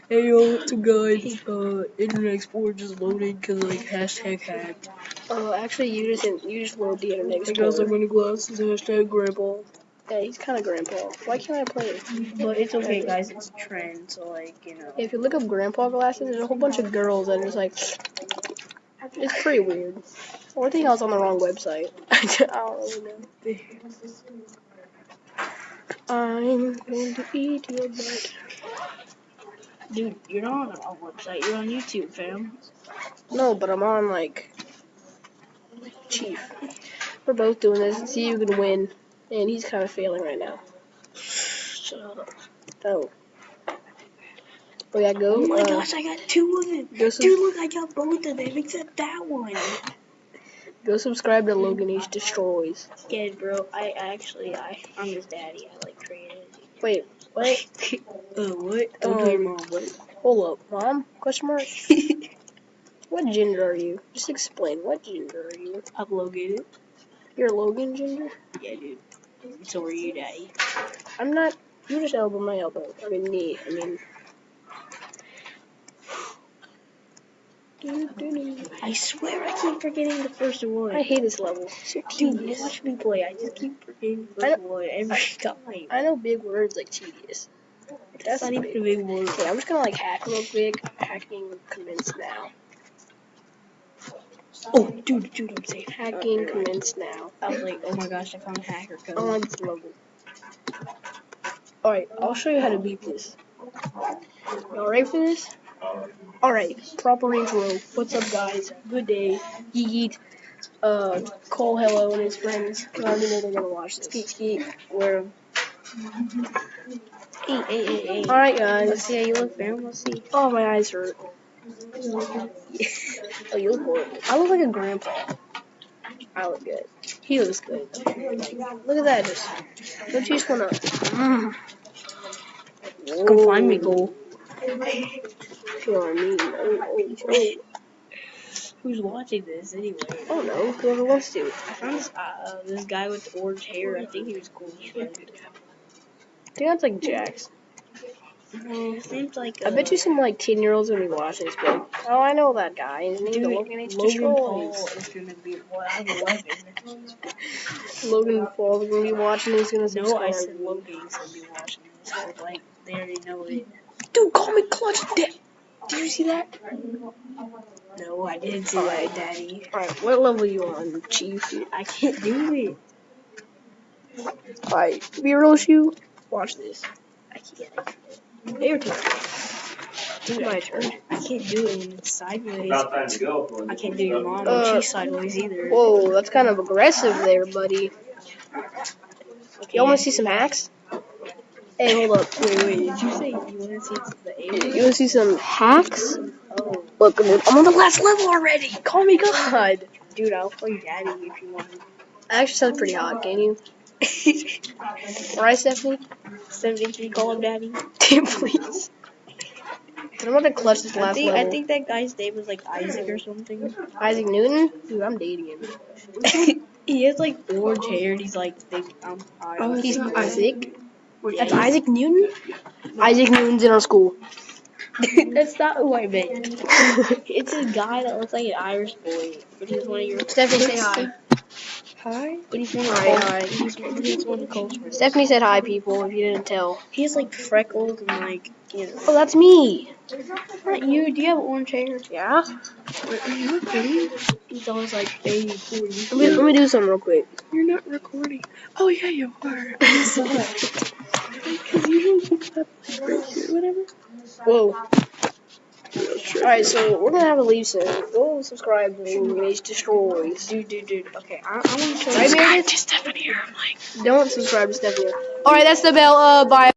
Hey yo, what's up guys? Internet Explorer just loaded because like hashtag hacked. Actually, you just load the Internet Hey guys, I'm Explorer. gonna glasses hashtag grandpa. Yeah, he's kind of grandpa. Why can't I play it? But it's okay guys, it's a trend, so like, If you look up grandpa glasses, there's a whole bunch of girls that are just like, it's pretty weird. I think I was on the wrong website. I don't really know. I'm going to eat your butt. Dude, you're not on the wrong website, you're on YouTube, fam. No, but I'm on like Chief. We're both doing this and see who can win. And he's kind of failing right now. Shut up. Oh. Oh yeah, go. Oh my gosh, I got 2 of them. Dude, look, I got both of them except that one. Go subscribe to LoganHDestroys. Yeah, bro, I'm his daddy. I like created. Wait, what? What? Don't tell your mom. What? Hold up, mom? Question mark? What gender are you? Just explain. What gender are you? I'm Logan. You're Logan gender? Yeah, dude. So are you, daddy? I'm not. You just elbow my elbow. I mean knee. I swear I keep forgetting the first one. I hate this level. So Dude, tedious. watch me play. I just keep forgetting the first one every time. I know big words like tedious. That's not even a big word. Okay, I'm just gonna like hack real quick. Hacking commence now. Oh, dude, I'm safe. Hacking commence now. I was like, oh my gosh, I found a hacker code. I like this level. Alright, I'll show you how to beat this. Y'all ready for this? Alright, proper intro. What's up, guys? Good day. Yeet. Cole Hello and his friends. I already know they're gonna watch this. Skeet skeet. Where? Hey. Alright, guys. Let's see how you look, fam. Let's see. Oh, my eyes hurt. Oh, you look horrible. I look like a grandpa. I look good. He looks good. Look at that. Don't you just wanna? Come find me, Cole. You know what I mean? Oh. Who's watching this anyway? Oh no, whoever wants to. I found this guy with orange hair. I think he was cool. I think that's like Jax. It seems like. I bet you some like 10-year-olds gonna be watching this, but oh, I know that guy. His name's LoganHDestroys. Is gonna be I'm 11. Logan Paul is gonna be watching. He's gonna subscribe. No, I said Logan's gonna be watching this. So, like they already know it. Dude, call me Clutch. Did you see that? No, I didn't see that, Daddy. Alright, what level are you on, Chief? I can't do it. Alright, be a real shoe. Watch this. I can't. Your turn. Dude, my turn. I can't do it when it's sideways. About time to go. I can't do your mom when she's sideways either. Whoa, that's kind of aggressive there, buddy. Okay, You want to see some hacks? Hey, hold up. Wait, did you say you want to see the You alien? want to see some hacks? Oh, Look, I'm on the last level already. Call me God. dude, I'll play Daddy if you want. That actually sounds pretty hot, can you? Alright, Stephanie? Stephanie, can you call him Daddy? Please. I'm about to clutch this last level. I think that guy's name was like Isaac or something. Isaac Newton? Dude, I'm dating him. He has like orange hair and he's like, He's Isaac? Yeah, That's Isaac Newton? Isaac Newton's in our school. That's not who I meant. It's a guy that looks like an Irish boy, but he's one of your. Stephanie, say hi. Hi. But he's one of Hi. He's one of the cultures. Stephanie said hi, people, if you didn't tell. He has like freckles and like, you know. Oh, that's me. Not you. Do you have orange hair? Yeah? You're pretty. He's always like, baby, cool. Let me do something real quick. You're not recording. Oh yeah, you are. Because you don't keep that like whatever. Whoa. Alright, so we're gonna have to leave soon. Go subscribe to LoganHDestroys. Dude. Okay, I want to show Right, you. Meredith? To Stephanie here. I'm like. Don't subscribe to Stephanie. Alright, that's the bell. Bye.